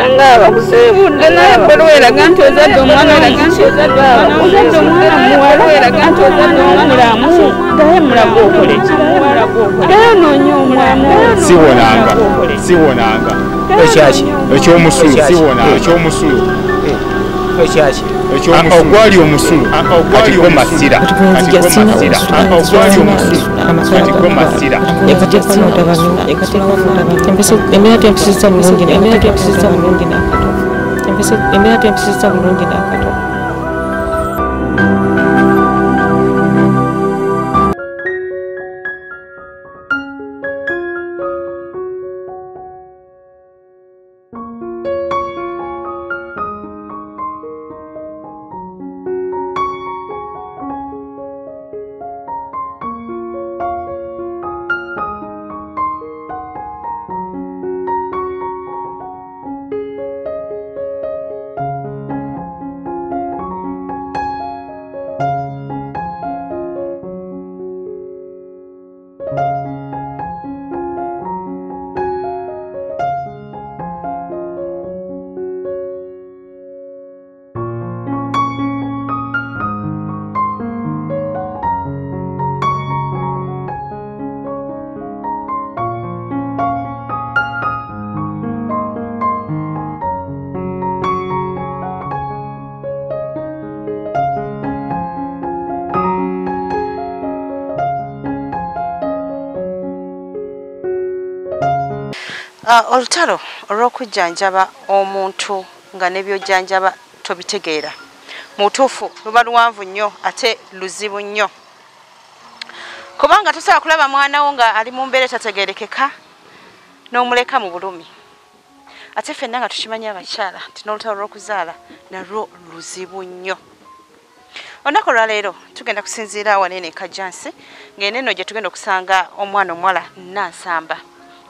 Wala ngaba kusebudde naye balweraga nti ozadde omwana ozadde omwana muwala weraga nti ozadde omulamu gaye mulago okole ki gaye noonya omwana siwonanga ekyomusulu siwonanga ekyomusulu ogwali omusulu kati gwe masira olutalo olw'okujjanjaba omuntu nga n'ebyojjanjaba tobitegeera mu butuufu luba luwanvu nnyo ate luzibu nnyo kubanga tosobola kulaba mwana wo nga ali mu mbeera etategeerekeka n'omuleka mu bulumi ate ffenna nga tukimanyi abakyala nti n'olutalo lw'okuzaala nalwo luzibu nnyo. Olunaku olwaleero tugenda kusinziira awanene Kajjansi ng'eneno gye tugenda okusanga omwana omuwala Nansamba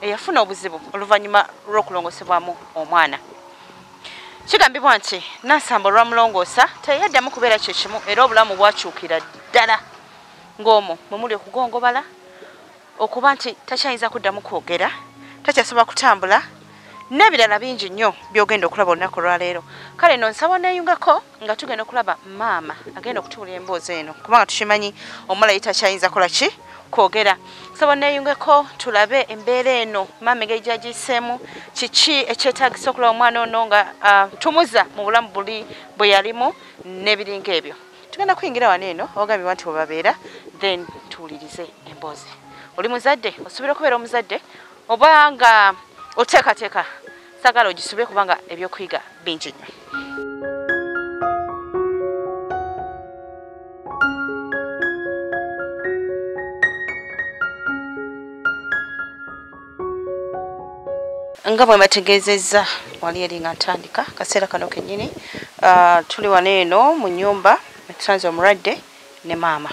eyafuna obuzibu oluvannyuma lw'okulongosebwamu omwana. Kigambibwa nti Nansamba olwamulongoosa teyaddamu kubeera kye kimu era obulamu bwakyukira ddala ng'omwo mwe muli okugongobala okuba nti takyayinza kuddamu kwogera takyasobola kutambula n'ebirala bingi nnyo by'ogenda okulaba olunaku olwaleero. Kale no nsaba neeyungako nga tugenda okulaba maama agenda okutuula emboozi eno kubanga tukimanyi omuwala takyayinza kola ki kwogera. Nsaba neeyungeko tulabe embeera eno maama engeri gy'agiseemu kiki ekyetaagisa okulaba omwana ono nga tumuza mu bulamu buli bwe yalimu n'ebiringa ebyo. Tugenda kuyingira wano eno ogambibwa nti webabeera then tuwulirize emboozi. Oli muzadde osuubira okubeera omuzadde oba nga oteekateeka sagala ogisubire kubanga ebyokuyiga bingi nnyo. Nga bwe mbategeezezza wali eri nga ntandika kaseera kano kennyini tuli wano eno mu nnyumba etusanze omulwadde ne maama.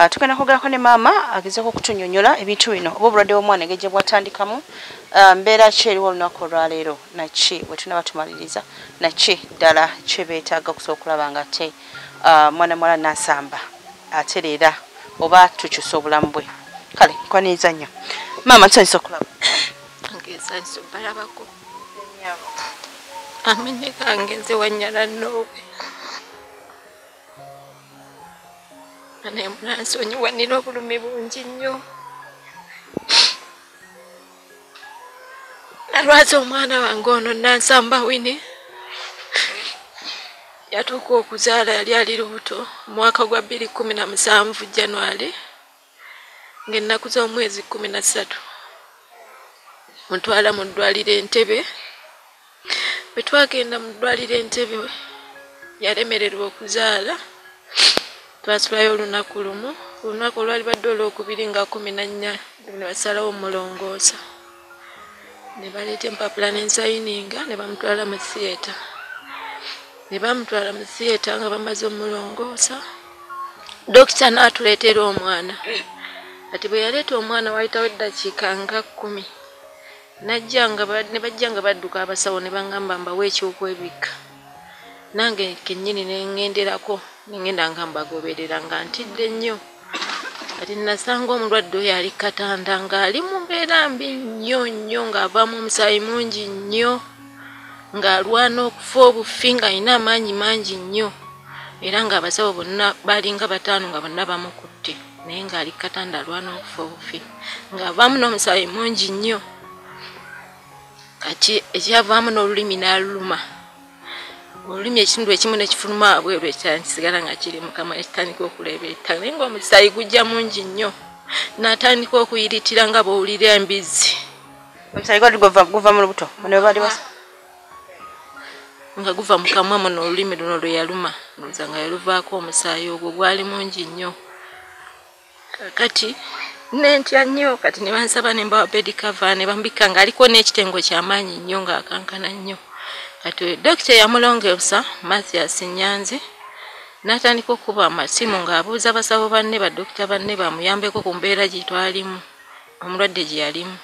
Tugenda kwogerako ne maama agezaako okutunnyonnyola ebintu bino oba obulwadde bw'omwana engeri gye bwatandikamu mbeera ki eriwo olunaku olwaleero naki bwe tunaba tumaliriza naki ddala kye beetaaga okusobola okulaba nga ate mwana muwala Nansamba atereera oba tukyusa obulamu bwe. Kale nkwaniriza nnyo maama tusanyusa okulaba. Ngesanso balabako amenye kangenze wanyala noowe ane munansonyiwanira obulumi bungi nnyo alwaza omwana wange ono Nansamba Wini yatuuka okuzaala yali ali lubuto mwaka gwa 2017 January ng'ennaku z'omwezi 13 mutwala mu ddwaliro Entebbe. Bwe twagenda mu ddwaliro Entebbe yalemererwa okuzaala twasulayo olunaku lumu olunaku olwali badde olwokubiri nga 14 ne basalawo omulongoosa ne baleeta empapula n'ensayininga ne bamutwala mu theatre nga bamaze omulongoosa dokita n'atuleetera omwana ati bwe yaleeta omwana wayitawo eddakiika nga 10 ne bajja nga badduka abasawo ne bangamba mbawe ekyokwebikka nange kennyini ne ŋŋenderako ne ŋŋenda nga mbagoberera nga ntidde nnyo ati nasanga omulwadde oyo ali katanda ng'ali mu mbeera mbi nnyo nnyo ng'avaamu omusaayi mungi nnyo ng'alwana okufa obufi ng'alina amaanyi mangi nnyo era ng'abasawo bonna balinga bataano nga bonna bamukutte naye ng'ali katanda alwana okufa obufi ng'avaamu n'omusaayi mungi nnyo kati ekyavaamu n'olulimi n'aluluma olulimi ekitundu ekimu nekifuluma abweru ekirala kisigala nga kiri mukama ekitandika okuleebeeta naye ng'omusaayi gujja mungi nnyo n'atandika okuyiritira nga bw'owulira embizzi omusaayi gwali guva mu lubuto bano bali basa nga guva mu kamwa muno olulimi luno lwe yaluma ndowooza nga yaluvaako omusaayi ogwo gwali mungi nnyo kakati nentya nnyo kati ne bansaba ne mbawa bedikava ne bambika ng'aliko n'ekitengo ky'amaanyi nnyo ng'akankana nnyo kati dokita yamulongoosa Mathias Nyanzi n'atandika okuba amasimu ng'abuuza basawo banne badokita banne bamuyambeko ku mbeera gye twalimu omulwadde gye yalimu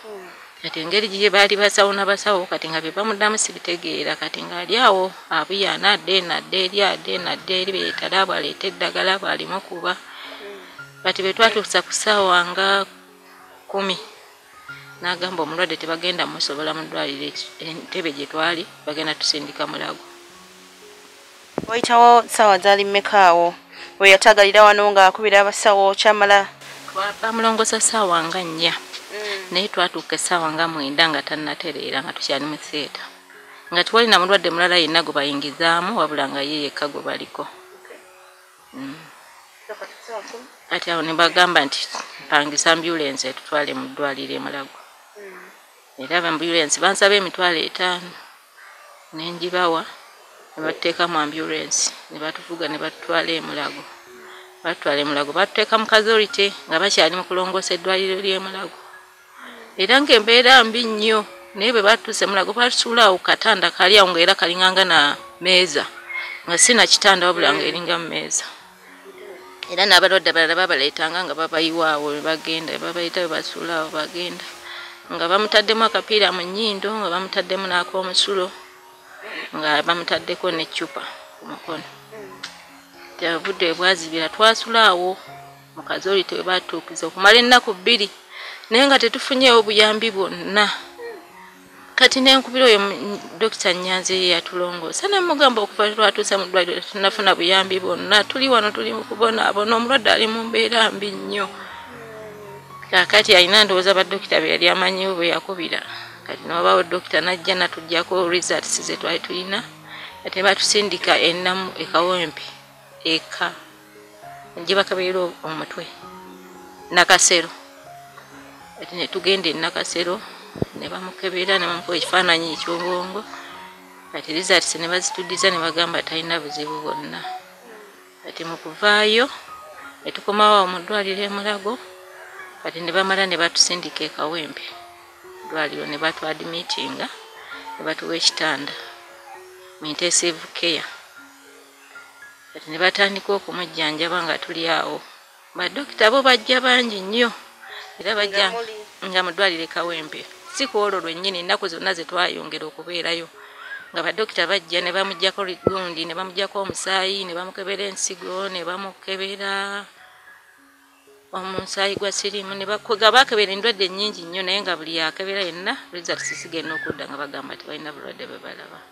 kati engeri gye baali basawo n'abasawo kati nga bye bamuddamu sibitegeera kati ng'ali awo abuya nadde eri beetala bwaleeta eddagala bwalimu kuba kati bwe twatuusa ku ssaawa nga 10 n'agamba omulwadde tebagenda musobola mu ddwaliro entebe gye twali bagenda tusindika Mulago. Wayitawo ssaawa zaali mmeka awo we yatagalira wano ng'akubira abasawo kyamala bamulongosa ssaawa nga 4 naye twatuuka essaawa nga 9 nga tannatereera nga tukyali mu theatre nga tiwali na mulwadde mulala yenna gwe bayingizaamu wabula nga ye yekka gwe baliko. Kati awo ne bagamba nti mpangisa ambulance etutwale mu ddwaliro e Mulago. Era ambulance bansaba emitwalo 5 ne ngibawa ne batuteeka mu ambulance ne batuvuga ne batutwala e Mulago. Batutwala e Mulago batuteeka mu casualty nga bakyali mu kulongoosa eddwaliro ly'e Mulago. Era ng'embeera mbi nnyo naye bwe batuuse Mulago batusuula awo katanda kali awo ng'era kalinganga na meeza nga sina kitanda wabula nga eringa mu meeza. Era n'abalwadde abalala babaleetanga nga babayiwaawo bagenda babayita basuula awo bagenda nga bamutaddemu akapiira mu nnyindo nga bamutaddemu n'ak'omusulo nga bamutaddeko n'eccupa ku mukono. Obudde bwazibira twasula awo mu kazolite we batuukiza okumala ennaku 2 naye nga tetufunyeewo buyambi bwonna. Kati nenkubira oyo Dokita Nyanzi yatulongoosa nemugamba okuva twatuuse mu ddwaliro tunafuna buyambi bwonna tuli wano tuli mu kubonaabona omulwadde ali mu mbeera mbi nnyo. Kakati alina ndowooza badokita be yali amanyiwo bwe yakubira kati nobaawo dokita najja natuggyako results ze twali tulina ate batusindika ennamu ekawempe eka gye bakabeera omutwe Nakasero ate ne tugenda e Nakasero ne bamukebera ne bamukuba ekifaananyi eky'obwongo kati results ne bazituddiza ne bagamba talina buzibu bwonna. Kati mu kuvaayo ne tukomawo mu ddwaliro e Mulago kati ne bamala ne batusindika e Kawempe ddwaliro ne batwadimitinga ne batuwa ekitanda mu intensive care kati ne batandika okumujjanjaba nga tuli awo. Badokita bo bajja bangi nnyo era bajja nga mu ddwaliro e Kawempe si ku olwo lwennyini ennaku zonna ze twayongera okubeerayo nga badokita bajja ne bamuggyako gundi ne bamuggyako omusaayi ne bamukebera ensigo ne bamukebera omusaayi gwa sirimu ne bakebera endwadde nnyingi nnyo naye nga buli yakebera yenna results zigenda okudda nga bagamba tebalina bulwadde bwe balaba.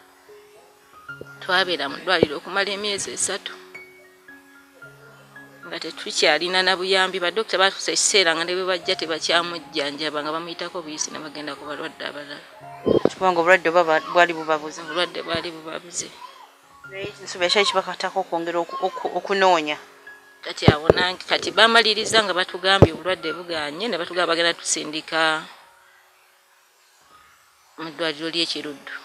Twabeera mu ddwaliro okumala emyezi 3 nga tetukyalina na buyambi. Badokita batuusa ekiseera nga ne bwe bajja tebakyamujjanjaba nga bamuyitako buyisi ne bagenda ku balwadde abalala kubanga obulwadde bwali bubabuze. Obulwadde bwali bubabuze. Nsuubira kyali kibakatako okwongera okunoonya. Kati awo nange kati bamaliriza nga batugambye obulwadde buganye ne batugamba bagenda tusindika mu ddwaliro ly'Ekiruddu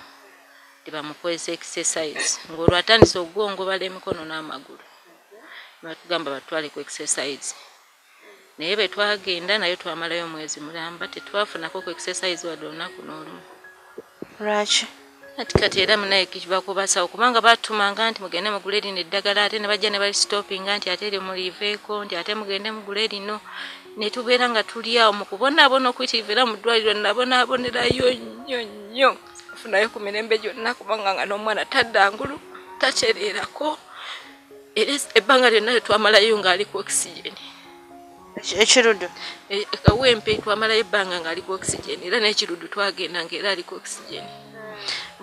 tebamukozesa exercise ng'olwo atandise okugongobala emikono n'amagulu batugamba batwale ku exercise naye bwe twagenda nayo twamalayo omwezi mulamba tetwafunako ku exercise wadde olunaku n'olumu. Lwaki? Kati era munaye kiba kubasawo kubanga batumanga nti mugende mugule lino eddagala ate ne bajja ne bali stoppinga nti ate limuliiveeko nti ate mugende mugule lino ne tubeera nga tuli awo mu kubonaabona okuyitiivira mu ddwaliro nabonaabonerayo nnyo afunayo ku mirembe gyonna kubanga nga n'omwana taddangulu takyererako era ebbanga lyonna twamalayo ng'ali ku oxygen. Ekiruddu Kawempe twamalayo ebbanga ng'ali ku oxygen era n'Ekiruddu twagenda ng'era ali ku oxygen.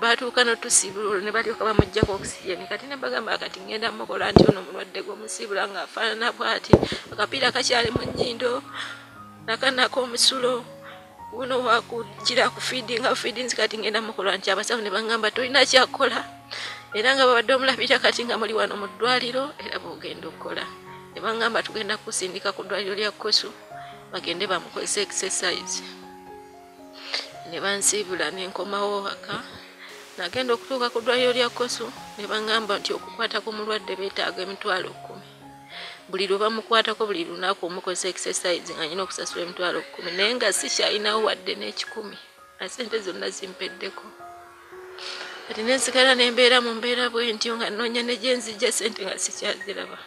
batuuka n'otusibula ne balyoka bamuggyako okusiyeni kati ne bagamba kati ngenda mukola nti ono mulwadde gwomusibula ng'afaanana bw'ati akapiira kakyali mu nnyindo nakanako omusulo guno wakugira ku feedings kati ngenda mukola nti abasawo ne bagamba tolina kyakola era nga babadde omulabira kati nga muli wano mu ddwaliro era bw'ogenda okukola ne bagamba tugenda kusindika ku ddwaliro lya Kosu bagende bamukozesa exercise ne bansiibula n'enkomawo waka nagenda okutuuka ku ddwaliro lya Kosu ne bagamba nti okukwatako omulwadde beetaaga emitwalo 10 buli lwe bamukwatako buli lunaku omukozesa exercise nga nyina okusasula emitwalo 10 naye nga sikyalinawo wadde n'ekikumi sente zonna zimpeddeko kati nensigala nembeera mu mbeera bwentyo nga nnoonya ne gyenzijja sente nga sikyaziraba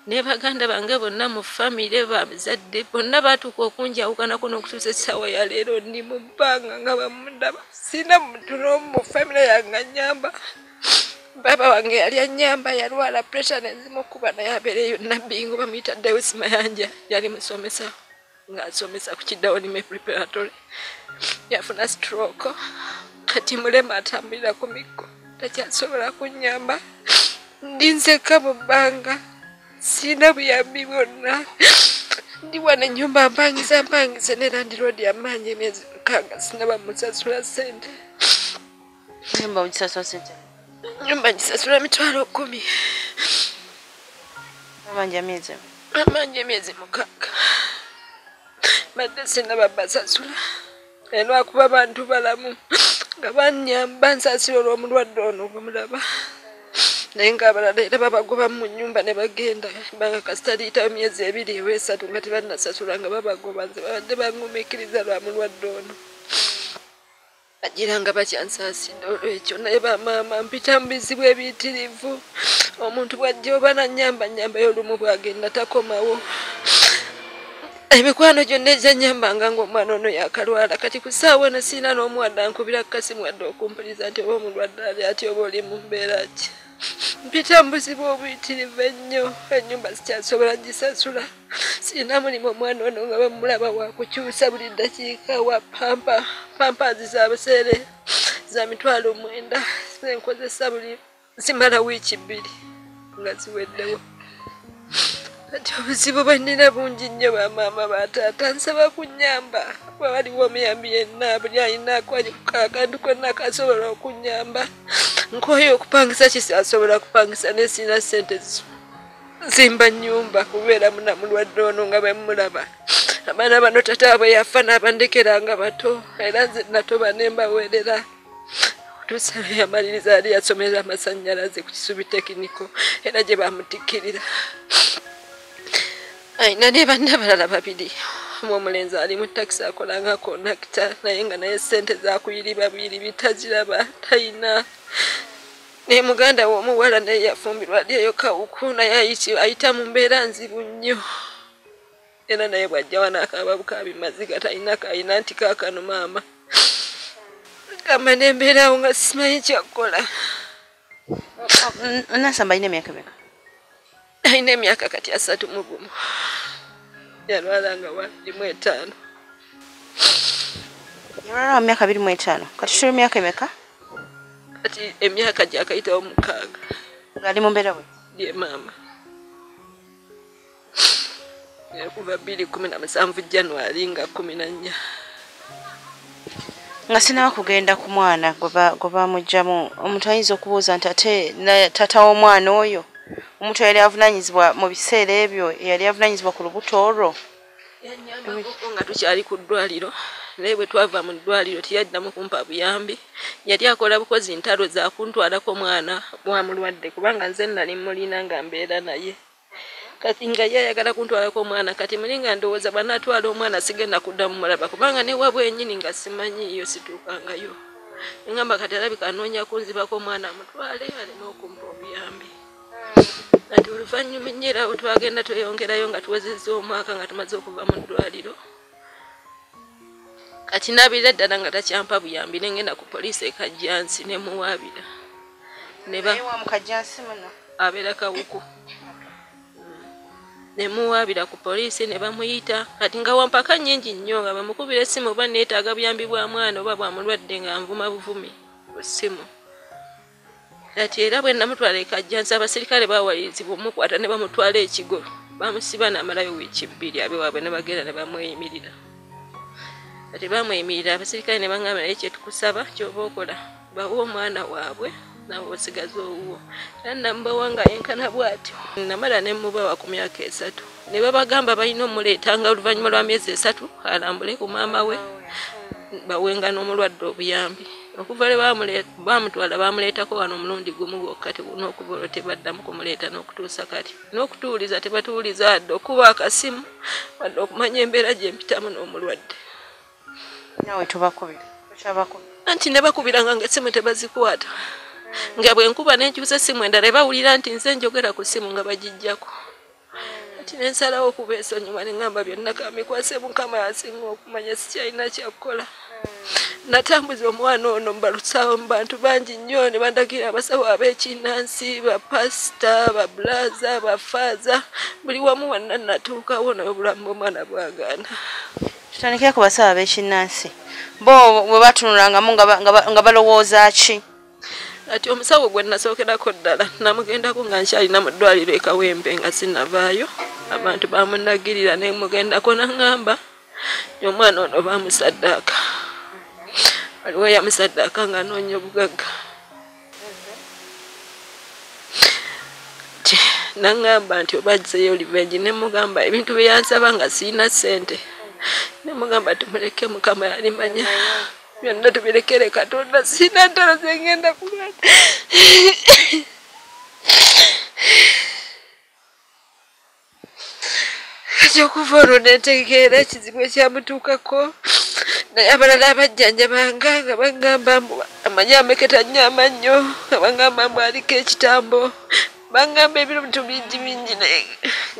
ne baganda bange bonna mu famire bazadde bonna batuuka okunjawukanako n'okutuusa essaawa ya leero ndi mu bbanga nga bamundaba sina muntu n'omu mu famire yange anyamba baba wange yali anyamba yalwala pressure nenzimukuba naye abeereyo nabbingo bamuyita Dewis Mayanja yali musomesa ng'asomesa ku Kidawuni preparatory yafuna stroke kati mulema atambulira ku mikko takyasobola kunnyamba ndinzeka mu bbanga sina buyambi bwonna ndi wano ennyumba mpangisa ne Land Road amaanyi emyezi 6 sinaba musasula sente nyumba ngisasula emitwalo 10 amaanyi emyezi 6 badde sinaba basasula olwakuba bantu balamu nga bannyamba nsasira olw'omulwadde ono gwemulaba naye ng'abalala era babagoba mu nnyumba ne bagenda banga kasitaliita myezi 2 oba 3 nga tebannasasula nga babagoba nze babadde bangumiikiriza lwa mulwadde ono bagira nga bakyansaasidde olwekyo naye bamaama mpita mu bizibu ebiyitirivu omuntu bw'ajja oba nannyamba y'olumu bw'agenda takomawo emikwano gyonna egyanyambanga ng'omwana ono yakalwala kati ku ssaawa eno siina n'omwana ankubira kasimu wadde okumpuliza nti oba omulwadde ali ati oba oli mu mbeera ki mpita mu buzibu obuyitirivu ennyo ennyumba sikyasobola gisasula siina mulimu omwana ono nga bamulaba wakukyusa buli ddakiika wa pampazi za buseere za mitwalo 9 zenkozesa buli zimala wiiki 2 nga ziweddewo kati obuzibu bwennina bungi nnyo bamaama bataata nsaba kunnyamba bwe waliwo omuyambi yenna buli alina akantu konna kasobola okunnyamba nkooye okupangisa kisasobola kupangisa naye sirina ssente zimba nnyumba kubeera muna mulwadde ono nga bemulaba abaana bano tata bwe yafa n'abandekera nga bato era nze natoba ne mbaweerera okutuusa lwe yamaliriza yali yasomera amasannyalaze ku Kisubi tekiniko era gye bamutikkirira ayina ne banna balala 2 omulenzi ali mu takisi akola nga kondakita naye nga naye ssente zakuyiribwa bitaziraba tayina ne muganda w'omuwala naye yafumbirwa ali eyo kawuku naye ayita mu mbeera nzibu nnyo era naye bw'ajja wano akababukabi Mazigga tayina nti kaakano maama gamba n'embeerawo nga simanyi kyakukola Nansamba alina emyaka mmeka? Alina emyaka kati 31 yalwala nga 25 yalwala myaka 25 kati tuli myaka emeka? Kati emyaka gyakayitawo 6 ali mu mbeera bwe ye maama kuva 2017 January nga 14 nga sinaba kugenda ku mwana gwe bamugjamu omuntu ayinza okubuuza nti ate tata w'omwana oyo omuntu yali avunanyizibwa mu biseera ebyo yali avunanyizibwa ku lubuto olwo yanyambako nga tukyali ku ddwaliro naye bwe twava mu ddwaliro tiyaddamu kumpa buyambi yali akola bukozi ntalo za kuntwalako omwana wa mulwadde kubanga nze nali mulina nga mbeera naye kati nga yayagala kuntwalako omwana kati muli nga ndowooza banatwala omwana sigenda kuddamu mulaba kubanga ne wabwe ennyini nga simanyiiyo situukangayo engamba kati alabika anoonya kunzibako omwana amutwale aleme okumpa obuyambi kati oluvannyuma ennyerawo twagenda tweyongerayo nga tuwezezza omwaka nga tumaze okuva mu ddwaliro kati naabirira ddala nga takyampa buyambi nengenda ku poliisi ekajjansi nemuwaabira abeera kawuku nemuwaabira ku poliisi ne bamuyita kati nga wampaka nnyingi nnyo nga bamukubira essimu oba neetaaga buyambi bwa mwana oba bwa mulwadde nga nvuma buvumi simu ati era bwe namutwala ekajjansa abasirikale baawalirizibwa omukwata ne bamutwala ekigo bamusiba n'amalayo wiiki 2 abe waabwe ne bagenda ne bamweyimirira ati bamweyimirira abasirikale ne baŋŋamba naye kyetukusaba ky'oba okola bawa omwana waabwe nawe osigaza owuwo era namubawa nga yenkana bw'atyo namala ne mubawa ku myaka 3 ne babagamba balina omuleetanga oluvannyuma lwa myezi 3 alambule ku maama we bawenga n'omulwadde obuyambi okuva le bamutwala bamuleetako wano omulundi gumu gwokka n'okuva tebaddamu kumuleeta n'okutuusa kati n'okutuuliza tebatuuliza adde okuba akasimu wadde okumanya embeera gye mpitamu n'omulwadde nawe tubakubira anti ne bakubiranga ng'essimu tebazikwata nga bwe nkuba n'enkyusa essimu endala bawulira nti nze njogera ku ssimu nga bagijjako ati nensalawo okubeesa onyuma ne ŋŋamba byonna kamikwase mukama yasinga okumanya sikyalina kyakukola natambuza omwana ono mbalusaawo mu bantu bangi nnyo ne bandagira abasawo ab'ekinnansi bapasita babulaza bafaaza buli wamu wonna natuukawo naye obulamu bw'omwana bwagaana tutandikira ku basawo ab'ekinnansi bo bwe batunulangamu nga balowooza ki ati omusawo gwe nasookerako ddala namugendako nga nkyalina mu ddwaliro ekawempe nga sinavaayo abantu bamunagirira ne mugendako naŋŋamba omwana ono bamusaddaaka waliwo yamusaddaaka nga anoonya obugagga naŋŋamba nti oba agiseyo livengi ne mugamba ebintu bye yansaba nga sirina ssente ne mugamba tumuleke mukama yalimanya byonna tubirekere Katonda sirina ntalo zengenda kulwala ekyokuva olwo netegeera ekizibu ekyamutuukako naye abalala abajjanjabanga nga baŋŋamba amanyi ameketa nnyo amannyo nga baŋŋamba mbu aliko ekitambo baŋŋamba ebintu bingi naye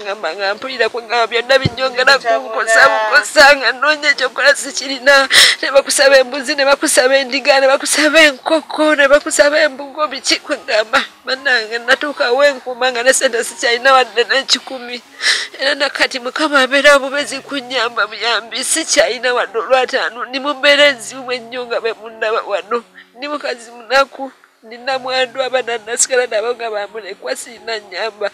ŋŋamba nga mpulira kwegamba byonna binyongera kunkosa bukosa nga nnoonya ekyokola sikirina ne bakusaba embuzi ne bakusaba endiga ne bakusaba enkoko ne bakusaba embugo biki kwegamba bannange natuukawo enkuuma nga ne sente sikyalina wadde n'ekikumi era nakati mukama abeera bubezi kunnyamba buyambi sikyalina wadde olwataano ndi mu mbeera enzibu ennyo nga be mundaba wano ndi mukazi munaku nina mwandu abaana nasigala nabo nga bamulekwa sirina nnyamba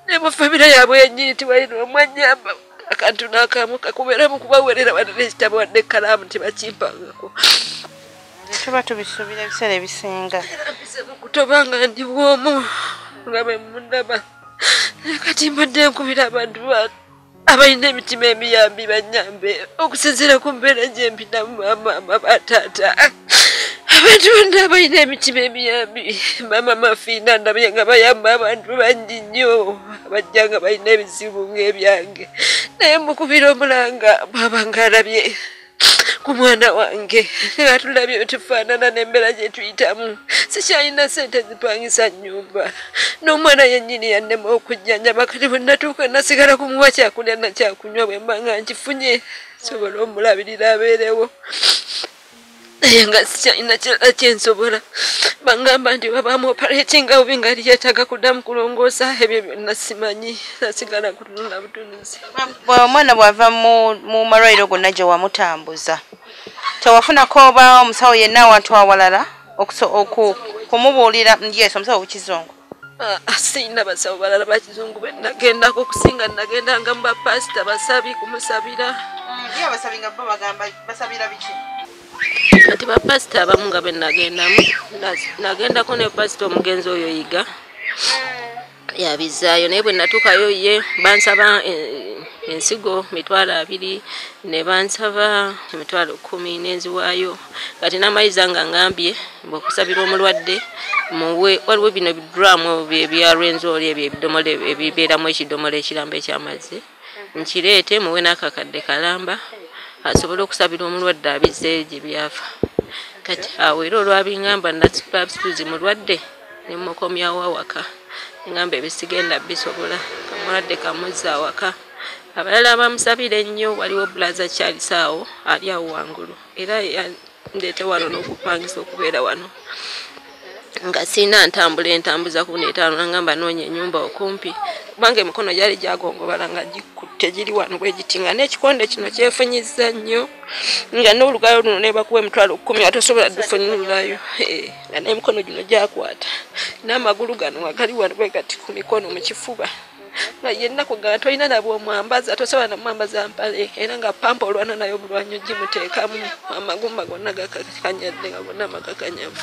ne mu famire yaabwe yennyini tiwalina omwanyamba akantu n'akamu kakubeeramu kubawerera wadde n'ekitabo wadde ekkalaamu tebakimpangako tuba tubisuubira ebiseera ebisinga kutobanga ndi bwomu nga be mundaba kati mbadde nkubira abantu abalina emitima emiyambi banyambe okusinziira ku mbeera gyempinamu maama bataata abantu bonna abalina emitima emiyambi maama mafiina ndabye nga bayamba abantu bangi nnyo abajja nga balina ebizibu ng'ebyange naye mukubira omulanga bwabanga alabye ku mwana wange nga tulabye wetufaanana n'embeera gye tuyitamu sikyalina ssente zipangisa nnyumba n'omwana yennyini yannema okujjanjaba kati bwe natuuka nasigala kumuwa kyakulya na kyakunywa bwe mba nga nkifunye sobola omulabirira abeerewo naye nga sikyalina kirala kyensobola baŋŋamba nti babaamu operatinga bubi nga lyetaaga kuddamu kulongoosa ebyo byonna simanyi nasigala kutunula butunuzi omwana bw'ava mu malwaliro gonna gye wamutambuza tewafunako oba omusawo yenna awantu awalala kumubuulira yes omusawo w'ekizungu sirina basawo balala bakizungu be nagendako okusinga nagendanga mu bapasita basabi kumusabira abasabi nga bo bagamba basabira biki kati bapasita abamu nga be nagendamu nagendako ne pasita omugenzi oyo yiga yabizaayo naye bwe natuukayo ye bansaba ensigo 200 ne bansaba 10,000 nenziwaayo kati n'amayiza nga ngambye bwekusabira omulwadde muwe waliwo bino biduramu ebyarwenzoli ebyo ebidomole ebibeeramu ekidomole ekiramba ekyamazzi nkireete muwe n'akakadde kalamba asobole okusabira omulwadde abizze gye byafa kati awo era olwabiŋŋamba nasituzi mulwadde ne mukomyawo awaka ngamba ebisigenda bisobola kamulwadde kamuzza awaka abalala bamusabira ennyo waliwo bulaza Charles awo ali awo wangulu era ndeete wano n'okupangisa okubeera wano nga sina ntambula entambuza ku neetaano nangamba noonya ennyumba okumpi kubanga emikono gyali gyagongobala nga gikutte giri wano bwe giti nga n'ekikonde kino kyefunyizza nnyo nga n'olugalo luno ne bakuwa emitwalo 10 atosobola dufunyululayo nga n'emikono gino gyakwata n'amagulu gano nga gali wano bwe gati ku mikono mu kifuba nga yenna kugala tolina nabwo omwambaza tosobola namwambaza mpale era nga pampa olwana nayo bulwanyo gimuteekamu amagumba gonna gakakanyadde nga gonna amakakanyavu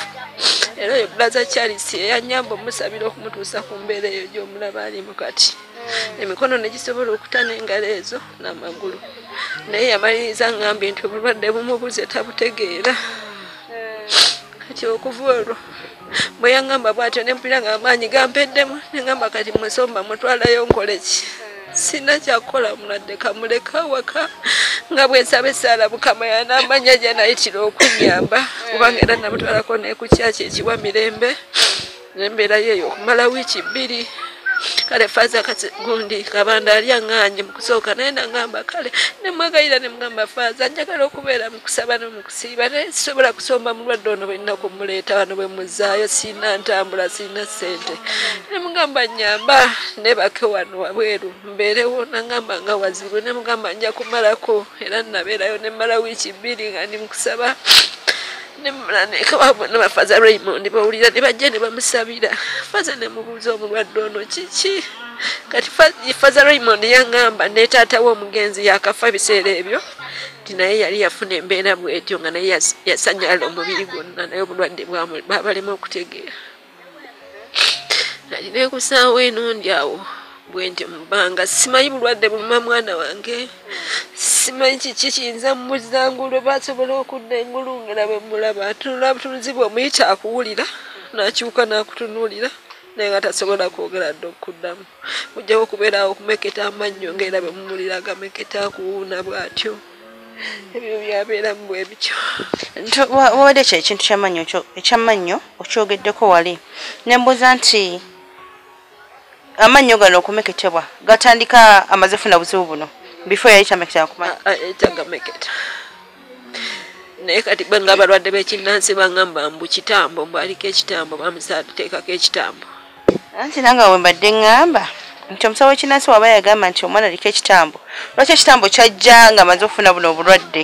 era oyo bulaza Charles eyanyamba omusabira okumutuusa ku mbeera eyo gy'omulaba alimu kati emikono ne gisobola okutana engalo ezo n'amagulu naye yamaliriza ngambye nti obulwadde bumubuze tabutegeera kati okuva olwo bwe yangamba bw'atyo ne mpulira nga amaanyi gampeddemu ne ngamba kati musomba mutwalayo nkole ki sina kyakukola muladde kamuleka waka nga bwe nsaba essaala Mukama y'anaamanya gy'anayitira okunyamba kubanga era namutwalako ne ku kyaki ekiwa mirembe n'embeera yeeyo okumala wiiki 2 kale faza gundi kabanda ali anganye mukusooka naye nangamba kale nemwagayira ne mugamba faza njagala okubeera mukusaba ne mukusiiba naye sisobola kusomba mulwadde ono bwe nnina kumuleeta wano bwe muzaayo sina ntambula sina ssente ne mugamba nyamba nebake wano wabweru mbeerewo nangamba nga wazibu ne mugamba nja kumalako era nabeerayo ne mmala wiiki 2 nga ndi mukusaba ne Faza Raymond bawulira ne bajja ne bamusabira Faza ne mubuuza omulwadde ono kiki kati Faza Raymond yangamba ne taata w'omugenzi yakafa ebiseera ebyo nti naye yali yafuna embeera bwetyo nga naye yasanyala omubiri gwonna naye obulwadde babalema okutegeera nali neekusaawo eno ndi awo bwenti mubanga simanyi bulwadde buluma mwana wange simanyi kiki kiyinza mumuzangulo basobola okudda engulu ngera bwe mulaba tulabutuluzibwa omuyita akuwulira n'akyuka n'akutunuulira naye nga tasobola kwogera dde okuddamu mujjawo okubeerawo okumeketa amannyo ng'era bwe mumulira agameketa akuwuuna bw'atyo ebyo byabeeramu bwe bityo wabadde ekyo ekintu ekyamannyo okyogeddeko wali ne mbuuza nti amannyo gano okumeketebwa gatandika amaze funa buzibu buno before yali tameketa kumanya tagameketa naye kati bwe nga abalwadde b'ekinnansi bangamba mbu kitambo mbwaliko ekitambo bamusateekako ekitambo anti nange we mbadde ŋŋamba nti omusawo w'ekinnansi waba yagamba nti omwana aliko ekitambo lwaki ekitambo kyajja nga amaze okufuna buno obulwadde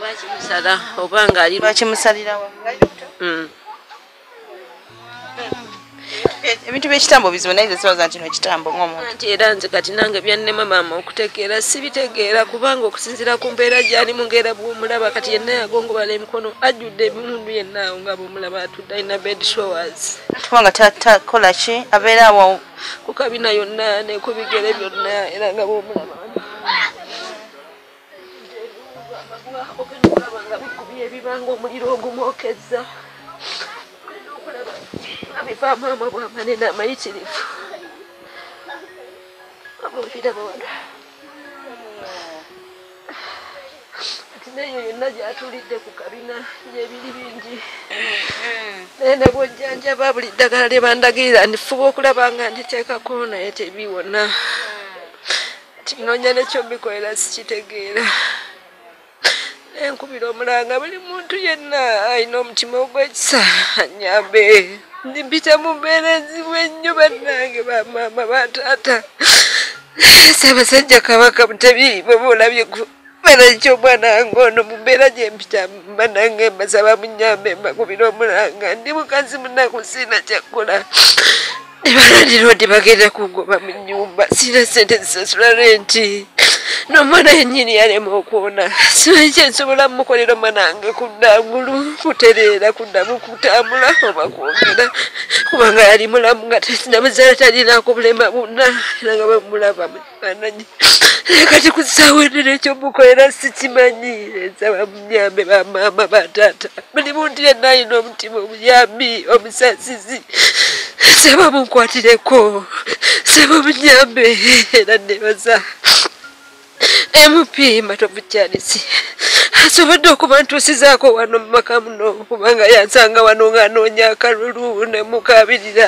bakimusala oba ng'ali bakimusalirawo ebintu by'ekitambo bizibu naye zibaza nti n'ekitambo ng'omuntu nti era nze kati nange byannema maama okutegeera sibitegeera kubanga okusinziira ku mbeera gy'alimu ng'era bw'omulaba kati yenna yagongobala emikono ajjudde ebimundu yenna awo nga bw'omulaba atudde alina bed showers kubanga takola ki abeera awo ku kabina yonna ne ku bigere byonna era nga bw'omulaba okulaba nga bikubye ebibanga omuliro ogumwokezza abiva maama bw'amanene amayitirivu abulira bawala ati nayo yonna gy'atulidde ku kabina gy'ebiri bingi naye nabwojjanjaba buli ddagala lye bandagirira ndifuba okulaba nga nditeekako naye tebiwona tinoonya nekyo bikolera sikitegeera enkubira omulanga buli muntu yenna alina omutima ogw'ekisa anyambe ndimpita mu mbeera enzibu ennyo bannange bamaama bataata Ssaabasajja Kabaka Mutebi bw'oba olabye kubeera ky'omwana wange ono mu mbeera gye mpita bannange mbasaba munnyambe mbakubira omulanga ndi mukazi munaku siina kyakkola ne balandira odi bagenda kungoba mu nnyumba siina ssente zisasula renti n'omwana yennyini yalema okuwona simanyi kyensobola mumukolera omwana wange kudda ngulu kutereera kuddamu kutambula oba kwogera kubanga yali mulamu nga namuzaala talinaako bulema bonna era nga bamulaba mukifaananyi naye kati ku ssaawa ennene ekyomukolera sikimanyi ensaba munyambe bamaama bataata buli muntu yenna alina omutima omuyambi omusasizi nsaba munkwatireko nsaba munyambe era nebaza MP Matovu Charles asobodde okuba ntuusizaako wano mu maka muno kubanga yansanga wano ng'anoonya akalulu ne mukabirira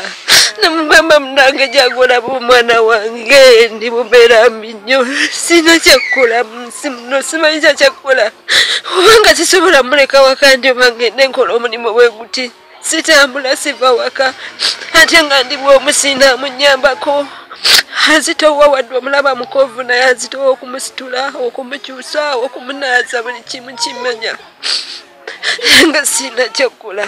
ne mugamba munange gy'agolaba omwana wange ndi mubeera mbi nnyo sina kyakkola munsi muno simanyi kyakkola kubanga sisobola muleka waka ndi oba ngende nkola omulimu bwe guti sitambula siva waka ate nga ndi bw'omusina munyambako azitowa wadde omulaba mukovu naye azitowa okumusitula okumukyusa okumunaaza buli kimu kimanya nga sina kyokola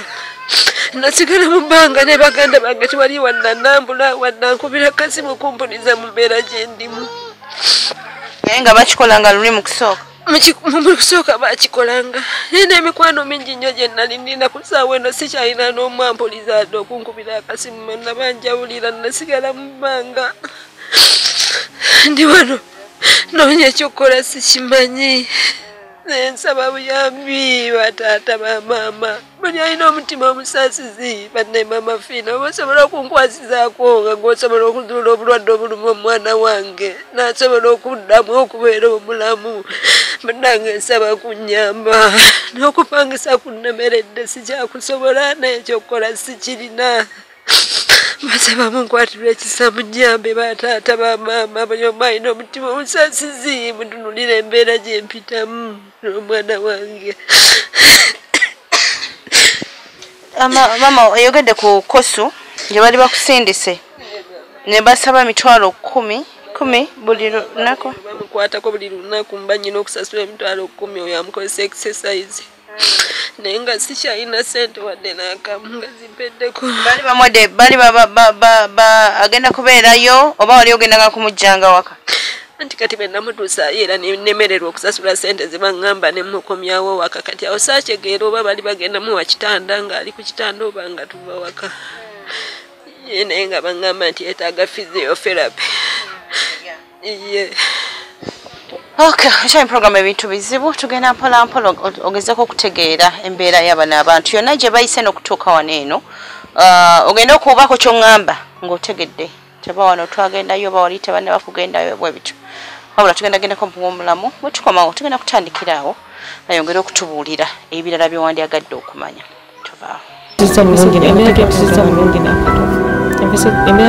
nasigala mu bbanga ne baganda bange tewali wannanambula wannankubira kasimu kumpuliza mu mbeera gye ndimu naye nga bakikolanga luli mu kusooka mu kusooka bakikolanga naye n'emikwano mingi nnyo gye nali nina ku ssaawa eno sikyalina n'omwampuliza adde okunkubira akasimu nabanjawulira nasigala mu bbanga ndi wano noonya ekyokukola sikimanyi nsaba buyambi bataata bamaama buli alina omutima omusaasizi banne maama fiina oba osobola okunkwasizaako nga ng'osobola okuzuula obulwadde obuluma omwana wange n'asobola okuddamu okubeera omulamu bannange nsaba kunnyamba n'okupangisa kunnemeredde sikyakusobola naye ekyokukola sikirina basaba munkwatirwa ekisa munyambe bataata bamaama buli omu alina omutima omusaasizi mutunulira embeera gye mpitamu n'omwana wange. Mama oyogedde ku kosu gye bali bakusindise ne basaba emitwalo 10 buli lunaku bamukwatako buli lunaku mba nnyina okusasula emitwalo 10 oyo amukozesa exercise naye nga sikyalina ssente wadde n'akamu nga zimpeddeko bali agenda kubeerayo oba wali ogendanga kumujjanga waka anti kati bwe namutuusaayo era nemererwa okusasula ssente ze baŋŋamba ne mukomyawo waka kati awo saakyegera oba bali bagenda muwa kitanda ng'ali ku kitanda oba nga tuva waka ye naye nga baŋŋamba nti yeetaaga physiotherapy ye Okay, ekyali programu ebintu bizibu tugenda mpola mpola ogezeko okutegeera embeera y'abano abantu yonna gye bayise n'okutuuka wano eno ogenda okubaako ky'oŋŋamba ng'otegedde teba wano twagendayo oba wali tebanne bakugendayo bwe bityo wabula tugendagendako muwomulamu bwe tukomawo tugenda kutandikira awo bayongere okutubuulira ebirala bye wandyagadde okumanya tuvaawo embeera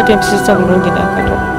twempisiza bulungi n'akatono